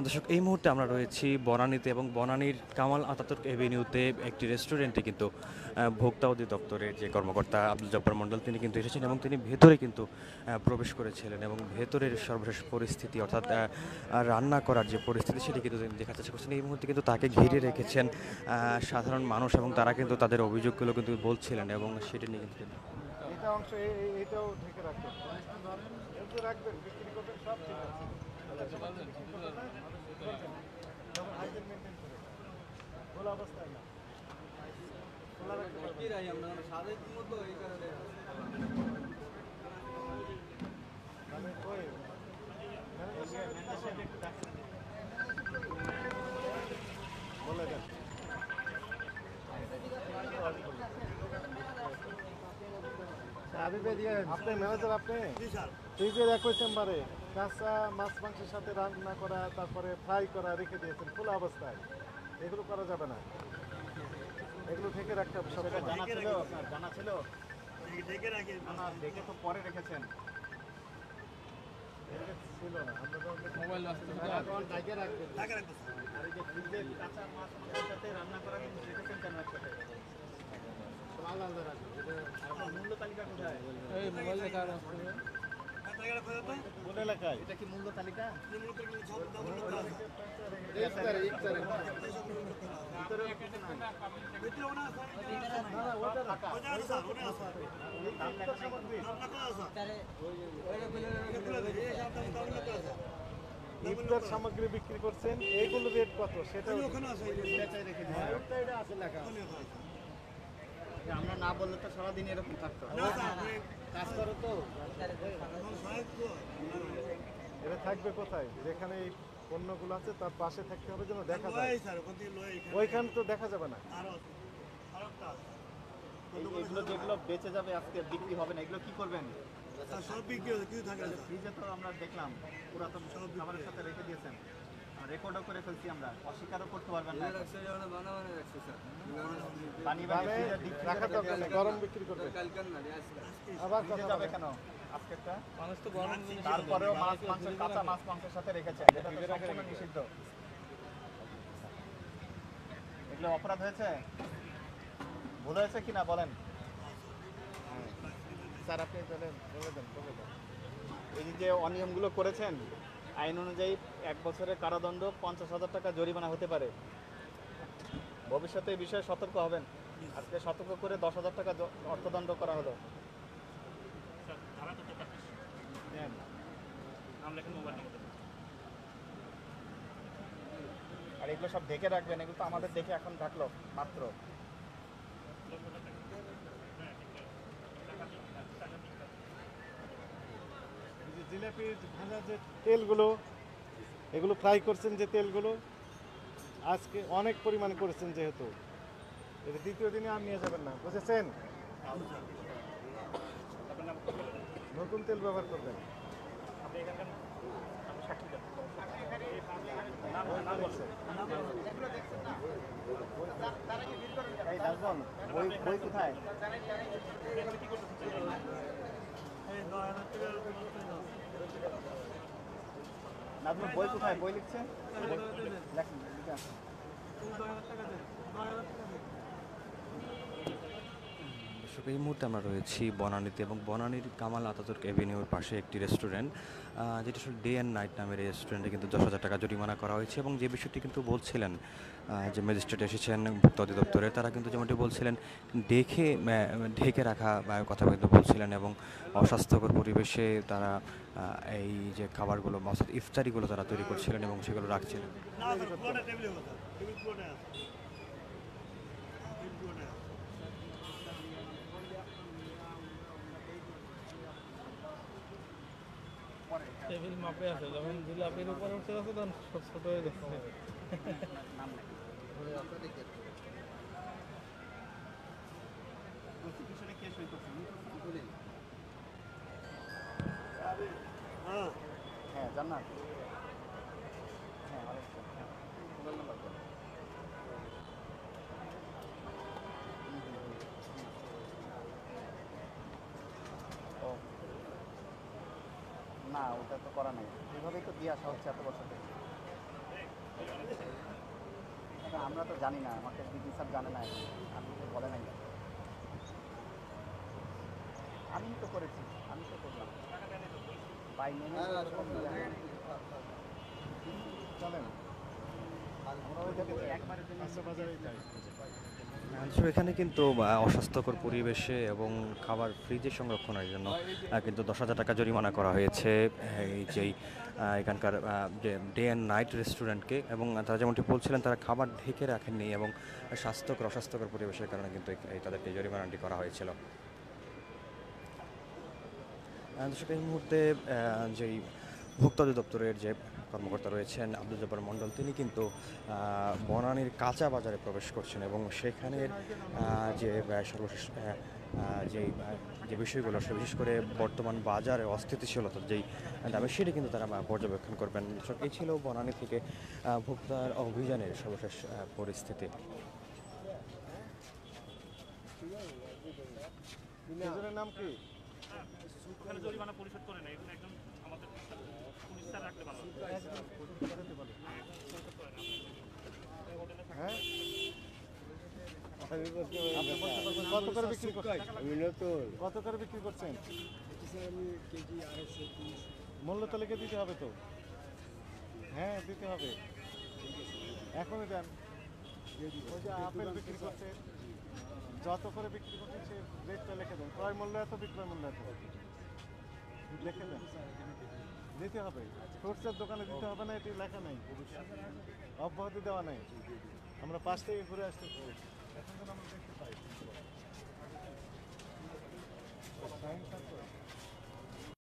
দর্শক, এই মুহূর্তে আমরা রয়েছি বনানীতে এবং বনানীর কামাল আতাতুর্ক এভিনিউতে একটি রেস্টুরেন্টে কিন্তু ভোক্তা অধিদপ্তরের যে কর্মকর্তা আব্দুল জব্বার মণ্ডল তিনি কিন্তু এসেছেন এবং তিনি ভেতরে কিন্তু প্রবেশ করেছিলেন এবং ভেতরের সর্বশেষ পরিস্থিতি অর্থাৎ রান্না করার যে পরিস্থিতি সেটি কিন্তু তিনি দেখার চেষ্টা করছেন। এই মুহূর্তে কিন্তু তাকে ঘিরে রেখেছেন সাধারণ মানুষ এবং তারা কিন্তু তাদের অভিযোগগুলো কিন্তু বলছিলেন এবং সেটি নিয়ে কিন্তু এটা অংশ এইটাও ঢেকে রাখবেন, এগুলো রাখবেন, বিক্রি করবেন, সব ঠিক আছে। তখন হাইজেন মেনটেন করে খোলা অবস্থায় না, খোলা রাখতে মানে কই বলে দেন। আপনি ম্যানেজার, আপনি ফ্রিজের একই চেম্বারে কাঁচা মাছ মাংসের সাথে রান্না করা, তারপরে ফ্রাই করা রেখে দিয়েছেন খোলা অবস্থায়, এগুলো করা যাবে না, এগুলো ঢেকে রাখতে হবে। সব জানা ছিল দেখে তো পরে রেখেছেন। ছিল না, আমরা তো মোবাইল ঢেকে রাখবেন। আর এই যে ফ্রিজে কাঁচা মাছ মাংসের সাথে রান্না করা কিন্তু রেখেছেন কেন একসাথে? আলাদা রাখবেন। মূল্য তালিকা কোথায়? এই মোবাইল দেখা কোন এলাকায়? এটা কি মূল্য তালিকা? ইফতার সামগ্রী বিক্রি করছেন, এইগুলো রেট কত সেটা আমরা না বললে তো সারাদিন এরকম থাকতো। কাজ করো তো, এটা থাকবে কোথায়? যেখানে এই পণ্যগুলো আছে তার পাশে থাকতে হবে যেন দেখা যায়, ওইখানে তো দেখা যাবে না। এগুলো যেগুলো বেঁচে যাবে আজকে বিক্রি হবে না, এগুলো কি করবেন? সব বিক্রি হচ্ছে, কিছু থাকে না। ফ্রিজে তো আমরা দেখলাম পুরাতন সব খাবারের সাথে রেখে দিয়েছেন, রেকর্ডও করে ফেলছি আমরা, অস্বীকারও করতে পারবেন না। বানিয়ে বানিয়ে রাখার দরকার নেই, গরম বিক্রি করবে। আবার ফ্রিজে কথা যাবে বলেন। কেন আজকেরটা? মানুষ তো গরম জিনিস তারপরেও মাছ মাংস, কাঁচা মাছ মাংসের সাথে রেখেছেন, এটা তো সম্পূর্ণ নিষিদ্ধ। এগুলো অপরাধ হয়েছে, ভুল হয়েছে কিনা বলেন? স্যার আপনি তাহলে বলে দেন, বলে দেন। এই যে অনিয়মগুলো করেছেন, আইন অনুযায়ী 1 বছরের কারাদণ্ড, 50,000 টাকা জরিমানা হতে পারে। ভবিষ্যতে এই বিষয়ে সতর্ক হবেন। আজকে সতর্ক করে 10,000 টাকা অর্থদণ্ড করা হলো। আর এগুলো সব দেখে রাখবেন, এগুলো তো আমাদের দেখে এখন থাকলো মাত্র। জিলাপির ভাজা যে তেলগুলো, এগুলো ফ্রাই করছেন যে তেলগুলো, আজকে অনেক পরিমাণে করেছেন, যেহেতু এটা দ্বিতীয় দিনে আর নিয়ে যাবেন না, বুঝেছেন? নতুন তেল ব্যবহার করবেন। এই দাসবন, বই বই কোথায়? নাজমুল বই কোথায়? বই লিখছে, লেখেন, লিখে আসেন। দর্শক, এই মুহূর্তে আমরা রয়েছি বনানীতে এবং বনানীর কামাল আতাতুর্ক এভিনিউর পাশে একটি রেস্টুরেন্ট, যেটা আসলে ডে অ্যান্ড নাইট নামের এই রেস্টুরেন্টে কিন্তু 10,000 টাকা জরিমানা করা হয়েছে এবং যে বিষয়টি কিন্তু বলছিলেন যে ম্যাজিস্ট্রেট এসেছেন ভোক্তা অধিদপ্তরে, তারা কিন্তু যেমনটি বলছিলেন ঢেকে রাখা কথা কিন্তু বলছিলেন এবং অস্বাস্থ্যকর পরিবেশে তারা এই যে খাবারগুলো অর্থাৎ ইফতারিগুলো তারা তৈরি করছিলেন এবং সেগুলো রাখছিলেন। না স্যার, পুরোটা টেবিলে কথা, টেবিল পুরোটা আছে। টেবিল পুরোটা আছে। টেবিল মাপে আছে, যখন জিলাপির উপরে উঠে আছে তখন ছোট হয়ে যাচ্ছে। হ্যাঁ, হ্যাঁ জান্নাত, হ্যাঁ আরেকটা, হ্যাঁ মোবাইল নাম্বার বল। ও না, ওটা তো করা নাই, এভাবেই তো দিয়ে আসা হচ্ছে এত বছর থেকে। আমরা তো জানি না, আমাকে বিডি স্যার জানে না এখন, আপনি তো বলে নাই। আমি তো করেছি, আমি তো করলাম বাই নেমে। চলেন আমরা ওই দিকে একবারের জন্য বাজারেই যাই। তো এখানে কিন্তু অস্বাস্থ্যকর পরিবেশে এবং খাবার ফ্রিজে সংরক্ষণের জন্য কিন্তু 10,000 টাকা জরিমানা করা হয়েছে এই যেই এখানকার যে ডে অ্যান্ড নাইট রেস্টুরেন্টকে। এবং তারা যেমনটি বলছিলেন তারা খাবার ঢেকে রাখেননি এবং অস্বাস্থ্যকর পরিবেশের কারণে কিন্তু তাদেরকে জরিমানাটি করা হয়েছিল। দর্শক এই মুহূর্তে যেই ভোক্তা অধিদপ্তরের যে কর্মকর্তা রয়েছেন আব্দুল জব্বার মণ্ডল, তিনি কিন্তু বনানীর কাঁচা বাজারে প্রবেশ করছেন এবং সেখানের যে সর্বশেষ যে বিষয়গুলো, বিশেষ করে বর্তমান বাজারে অস্থিতিশীলতার যেই দাবি, সেটি কিন্তু তারা পর্যবেক্ষণ করবেন। দর্শক এই ছিল বনানী থেকে ভোক্তার অভিযানের সর্বশেষ পরিস্থিতি। দুজনের নাম কি? ওখানে জরিমানা পরিশোধ করে নেয়, এখানে একজন আমাদের পুলিশ স্যার রাখলে ভালো হয়। হ্যাঁ আপনি বলতে পারবেন কত করে বিক্রি করছেন? কত করে বিক্রি করছেন? মূল্য তালিকা দিতে হবে তো। হ্যাঁ দিতে হবে, এখনই দেন। ওই যে আপেল বিক্রি করছে, যত করে বিক্রি করছে সে রেটটা লিখে দেন। ক্রয় মূল্য এত, বিক্রয় মূল্য এত লিখে দেন, দিতে হবে। ফ্রুটসের দোকানে দিতে হবে না, এটি লেখা নেই, অব্যাহতি দেওয়া নেই। আমরা পাশ থেকে ঘুরে আসতেছি, এখন যেন আমরা দেখতে পাই।